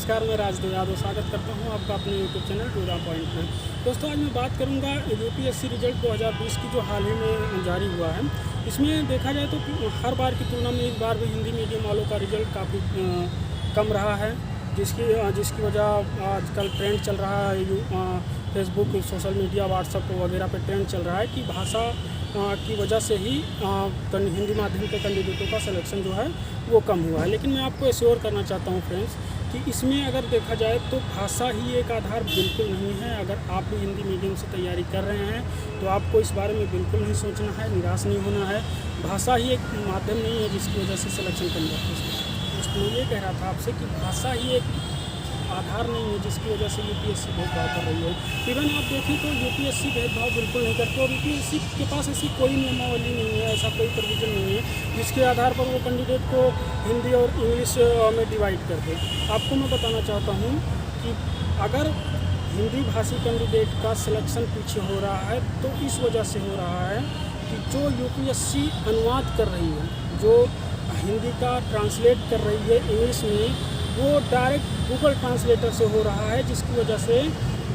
नमस्कार, मैं राजदेव यादव स्वागत करता हूं आपका अपने यूट्यूब चैनल टूरा पॉइंट में। दोस्तों, आज मैं बात करूंगा यूपीएससी रिजल्ट 2020 की जो हाल ही में जारी हुआ है। इसमें देखा जाए तो हर बार की तुलना में इस बार भी हिंदी मीडियम वालों का रिजल्ट काफ़ी कम रहा है, जिसकी वजह आजकल ट्रेंड चल रहा है फेसबुक, सोशल मीडिया, व्हाट्सएप वगैरह पे ट्रेंड चल रहा है कि भाषा की वजह से ही हिंदी माध्यम के कैंडिडेटों का सिलेक्शन जो है वो कम हुआ है। लेकिन मैं आपको एश्योर करना चाहता हूँ फ्रेंड्स कि इसमें अगर देखा जाए तो भाषा ही एक आधार बिल्कुल नहीं है। अगर आप भी हिंदी मीडियम से तैयारी कर रहे हैं तो आपको इस बारे में बिल्कुल नहीं सोचना है, निराश नहीं होना है। भाषा ही एक माध्यम नहीं है जिसकी वजह से सिलेक्शन कम जाता है। तो मैं ये कह रहा था आपसे कि भाषा ही एक आधार नहीं है जिसकी वजह से यूपीएससी भेदभाव कर रही है। इवन आप देखें तो यूपीएससी भेदभाव बिल्कुल नहीं करते और यूपीएससी के पास ऐसी कोई नियमावली नहीं है, ऐसा कोई प्रोविजन नहीं है जिसके आधार पर वो कैंडिडेट को हिंदी और इंग्लिश में डिवाइड कर दे। आपको मैं बताना चाहता हूँ कि अगर हिंदी भाषी कैंडिडेट का सिलेक्शन पीछे हो रहा है तो इस वजह से हो रहा है कि जो यूपीएससी अनुवाद कर रही है, जो हिंदी का ट्रांसलेट कर रही है इंग्लिश में, वो डायरेक्ट गूगल ट्रांसलेटर से हो रहा है, जिसकी वजह से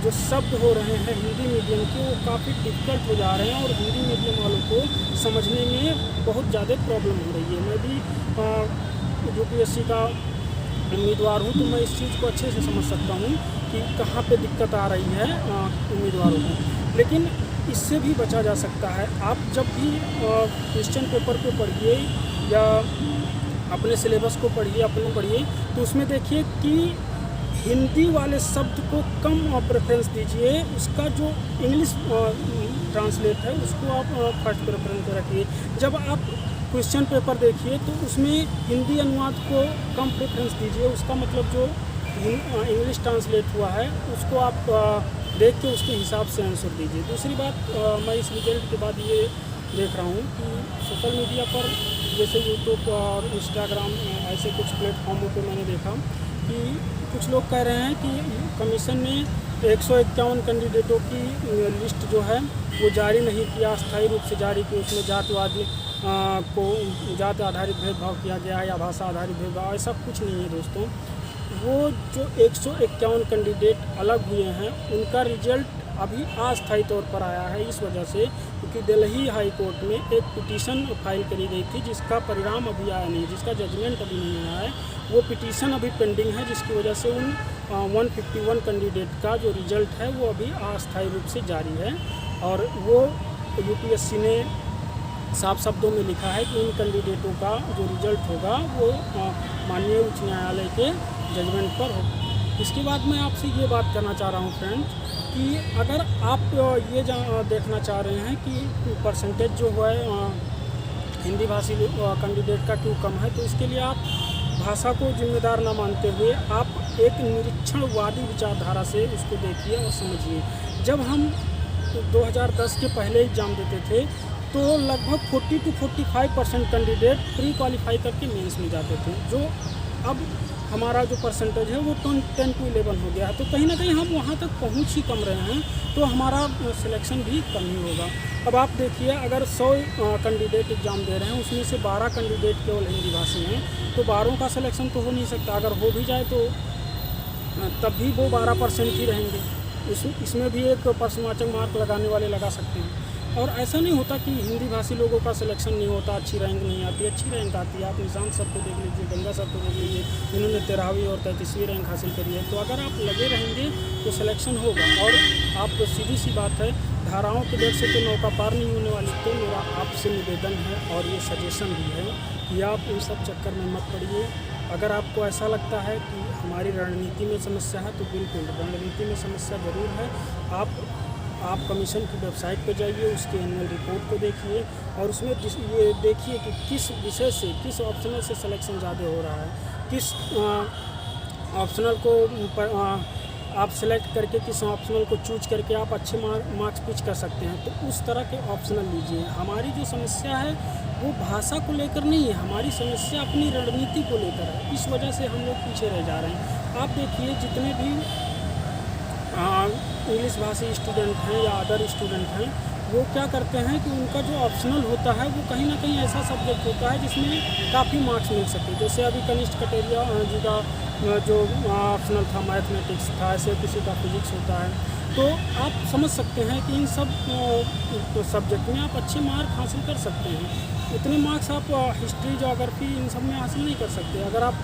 जो शब्द हो रहे हैं हिंदी मीडियम के वो काफ़ी डिफ़िकल्ट हो जा रहे हैं और हिंदी मीडियम वालों को समझने में बहुत ज़्यादा प्रॉब्लम हो रही है। मैं भी यूपीएससी का उम्मीदवार हूँ तो मैं इस चीज़ को अच्छे से समझ सकता हूँ कि कहाँ पे दिक्कत आ रही है उम्मीदवारों को। लेकिन इससे भी बचा जा सकता है। आप जब भी क्वेश्चन पेपर को पढ़िए या अपने सिलेबस को पढ़िए तो उसमें देखिए कि हिंदी वाले शब्द को कम प्रेफरेंस दीजिए, उसका जो इंग्लिश ट्रांसलेट है उसको आप फर्स्ट प्रेफरेंस पे रखिए। जब आप क्वेश्चन पेपर देखिए तो उसमें हिंदी अनुवाद को कम प्रेफरेंस दीजिए, उसका मतलब जो इंग्लिश ट्रांसलेट हुआ है उसको आप देख के उसके हिसाब से आंसर दीजिए। दूसरी बात, मैं इस रिजल्ट के बाद ये देख रहा हूँ कि सोशल मीडिया पर जैसे यूट्यूब और इंस्टाग्राम ऐसे कुछ प्लेटफॉर्मों पे मैंने देखा कि कुछ लोग कह रहे हैं कि कमीशन ने 151 कैंडिडेटों की लिस्ट जो है वो जारी नहीं किया, अस्थायी रूप से जारी की। उसमें जात आधारित भेदभाव किया गया है या भाषा आधारित भेदभाव, ऐसा कुछ नहीं है दोस्तों। वो जो 151 कैंडिडेट अलग हुए हैं उनका रिजल्ट अभी अस्थायी तौर पर आया है, इस वजह से क्योंकि दिल्ली हाई कोर्ट में एक पिटीशन फाइल करी गई थी जिसका परिणाम अभी आया नहीं, जिसका जजमेंट अभी नहीं आया है। वो पिटीशन अभी पेंडिंग है, जिसकी वजह से उन 151 कैंडिडेट का जो रिजल्ट है वो अभी अस्थायी रूप से जारी है। और वो यूपीएससी ने साफ शब्दों में लिखा है कि इन कैंडिडेटों का जो रिजल्ट होगा वो माननीय उच्च न्यायालय के जजमेंट पर होगा। इसके बाद मैं आपसे ये बात करना चाह रहा हूँ फ्रेंड कि अगर आप ये देखना चाह रहे हैं कि परसेंटेज जो है हिंदी भाषी कैंडिडेट का क्यों कम है, तो इसके लिए आप भाषा को जिम्मेदार न मानते हुए आप एक निरीक्षणवादी विचारधारा से उसको देखिए और समझिए। जब हम 2010 के पहले एग्ज़ाम देते थे तो लगभग 40 to 45% कैंडिडेट प्री क्वालिफाई करके मेंस में जाते थे, जो अब हमारा जो परसेंटेज है वो 10 to 11 हो गया है। तो कहीं ना कहीं हम वहाँ तक पहुँच ही कम रहे हैं, तो हमारा सिलेक्शन भी कम ही होगा। अब आप देखिए, अगर 100 कैंडिडेट एग्ज़ाम दे रहे हैं उसमें से 12 कैंडिडेट केवल हिंदी भाषी हैं, तो 12 का सिलेक्शन तो हो नहीं सकता। अगर हो भी जाए तो तब भी वो 12% ही रहेंगे। इसमें भी एक प्रश्नवाचक मार्क लगाने वाले लगा सकते हैं। और ऐसा नहीं होता कि हिंदी भाषी लोगों का सिलेक्शन नहीं होता, अच्छी रैंक नहीं आती, अच्छी रैंक आती है। आप निशांत सर को देख लीजिए, गंगा सर को देख लीजिए, जिन्होंने 13वीं और 33वीं रैंक हासिल करी है। तो अगर आप लगे रहेंगे तो सिलेक्शन होगा। और आप सीधी सी बात है, धाराओं के डर से तो नौका पार नहीं होने वाली। तो मेरा आपसे निवेदन है और ये सजेशन भी है कि आप इन सब चक्कर में मत पड़िए। अगर आपको ऐसा लगता है कि हमारी रणनीति में समस्या है तो बिल्कुल रणनीति में समस्या ज़रूर है। आप कमीशन की वेबसाइट पर जाइए, उसके एनुअल रिपोर्ट को देखिए और उसमें ये देखिए कि किस विषय से, किस ऑप्शनल से सिलेक्शन ज़्यादा हो रहा है, किस ऑप्शनल को आप सेलेक्ट करके, किस ऑप्शनल को चूज करके आप अच्छे मार्क्स पिच कर सकते हैं। तो उस तरह के ऑप्शनल लीजिए। हमारी जो समस्या है वो भाषा को लेकर नहीं है, हमारी समस्या अपनी रणनीति को लेकर है। इस वजह से हम लोग पीछे रह जा रहे हैं। आप देखिए, जितने भी इंग्लिश भाषी स्टूडेंट हैं या अदर स्टूडेंट हैं वो क्या करते हैं कि उनका जो ऑप्शनल होता है वो कहीं ना कहीं ऐसा सब्जेक्ट होता है जिसमें काफ़ी मार्क्स मिल सके। जैसे अभी कनिष्ठ कटेरिया जी का जो ऑप्शनल था मैथमेटिक्स था, ऐसे किसी का फिजिक्स होता है। तो आप समझ सकते हैं कि इन सब सब्जेक्ट में आप अच्छे मार्क हासिल कर सकते हैं। उतने मार्क्स आप हिस्ट्री, ज्योग्राफी इन सब में हासिल नहीं कर सकते अगर आप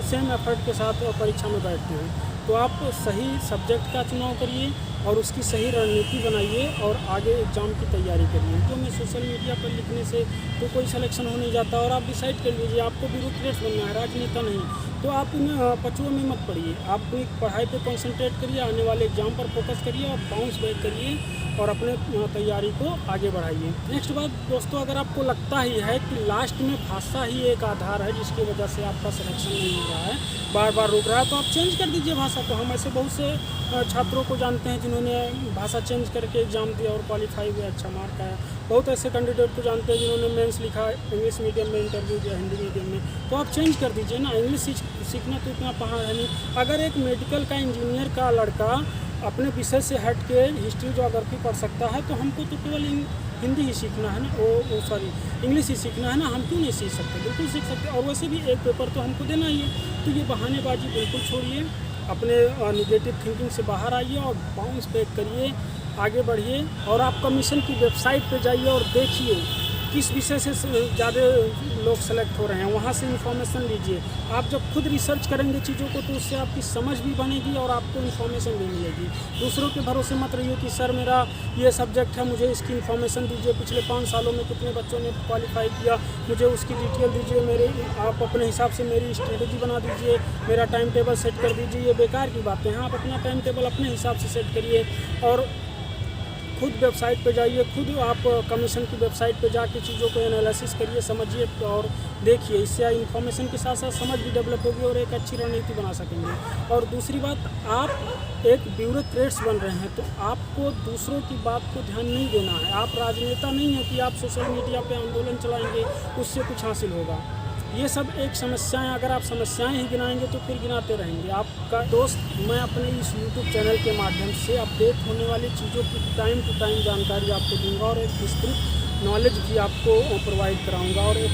सेम एफर्ट के साथ परीक्षा में बैठते हैं। तो आप सही सब्जेक्ट का चुनाव करिए और उसकी सही रणनीति बनाइए और आगे एग्ज़ाम की तैयारी करिए। तो मैं सोशल मीडिया पर लिखने से तो कोई सिलेक्शन हो नहीं जाता। और आप डिसाइड कर लीजिए आपको ब्यूरोक्रेट्स बनना है, राजनेता नहीं। तो आप इन पचुओं में मत पड़िए, आप अपनी पढ़ाई पे कंसंट्रेट करिए, आने वाले एग्ज़ाम पर फोकस करिए और बाउंस बैक करिए और अपने तैयारी को आगे बढ़ाइए। नेक्स्ट बात दोस्तों, अगर आपको लगता ही है कि लास्ट में भाषा ही एक आधार है जिसकी वजह से आपका सिलेक्शन नहीं हो रहा है, बार बार रुक रहा है, तो आप चेंज कर दीजिए भाषा को। हम ऐसे बहुत से छात्रों को जानते हैं जिन्होंने भाषा चेंज करके एग्ज़ाम दिया और क्वालिफाई हुए, अच्छा मार्क आया। बहुत ऐसे कैंडिडेट को जानते हैं जिन्होंने मेंस लिखा इंग्लिश मीडियम में, इंटरव्यू दिया हिंदी मीडियम में। तो आप चेंज कर दीजिए ना, इंग्लिश सीखना तो इतना पहाड़ है नहीं। अगर एक मेडिकल का इंजीनियर का लड़का अपने विषय से हट के हिस्ट्री ज्योग्राफी पढ़ सकता है तो हमको तो केवल हिंदी ही सीखना है ना, इंग्लिश ही सीखना है ना, हम क्यों नहीं सीख सकते? बिल्कुल सीख सकते। और वैसे भी एक पेपर तो हमको देना ही है। तो ये बहानेबाजी बिल्कुल छोड़िए, अपने निगेटिव थिंकिंग से बाहर आइए और बाउंस बैक करिए, आगे बढ़िए। और आप कमीशन की वेबसाइट पे जाइए और देखिए किस विषय से ज़्यादा लोग सेलेक्ट हो रहे हैं, वहाँ से इन्फॉर्मेशन लीजिए। आप जब खुद रिसर्च करेंगे चीज़ों को तो उससे आपकी समझ भी बनेगी और आपको इन्फॉर्मेशन भी मिलेगी। दूसरों के भरोसे मत रहिए कि सर मेरा ये सब्जेक्ट है, मुझे इसकी इन्फॉर्मेशन दीजिए, पिछले 5 सालों में कितने बच्चों ने क्वालिफाई किया, मुझे उसकी डिटेल दीजिए, आप अपने हिसाब से मेरी स्ट्रेटेजी बना दीजिए, मेरा टाइम टेबल सेट कर दीजिए। ये बेकार की बातें हैं। आप अपना टाइम टेबल अपने हिसाब से सेट करिए और खुद वेबसाइट पे जाइए, खुद आप कमीशन की वेबसाइट पे जाके चीज़ों को एनालिसिस करिए, समझिए और देखिए। इससे इन्फॉर्मेशन के साथ साथ समझ भी डेवलप होगी और एक अच्छी रणनीति बना सकेंगे। और दूसरी बात, आप एक ब्यूरोक्रेट्स बन रहे हैं तो आपको दूसरों की बात को ध्यान नहीं देना है। आप राजनेता नहीं है कि आप सोशल मीडिया पे आंदोलन चलाएंगे उससे कुछ हासिल होगा। ये सब एक समस्याएं, अगर आप समस्याएं ही गिनाएंगे तो फिर गिनाते रहेंगे। आपका दोस्त मैं अपने इस YouTube चैनल के माध्यम से अपडेट होने वाली चीज़ों की टाइम टू टाइम जानकारी आपको दूंगा और एक विस्तृत नॉलेज भी आपको प्रोवाइड कराऊंगा और एक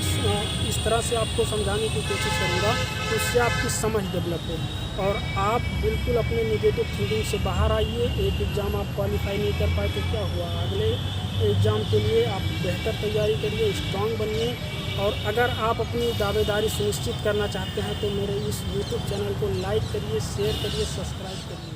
इस तरह से आपको समझाने की कोशिश करूंगा तो उससे आपकी समझ डेवलप हो और आप बिल्कुल अपने निगेटिव थिंकिंग से बाहर आइए। एक एग्ज़ाम आप क्वालिफाई नहीं कर पाए तो क्या हुआ, अगले एग्ज़ाम के लिए आप बेहतर तैयारी करिए, स्ट्रांग बनिए। और अगर आप अपनी दावेदारी सुनिश्चित करना चाहते हैं तो मेरे इस YouTube चैनल को लाइक करिए, शेयर करिए, सब्सक्राइब करिए।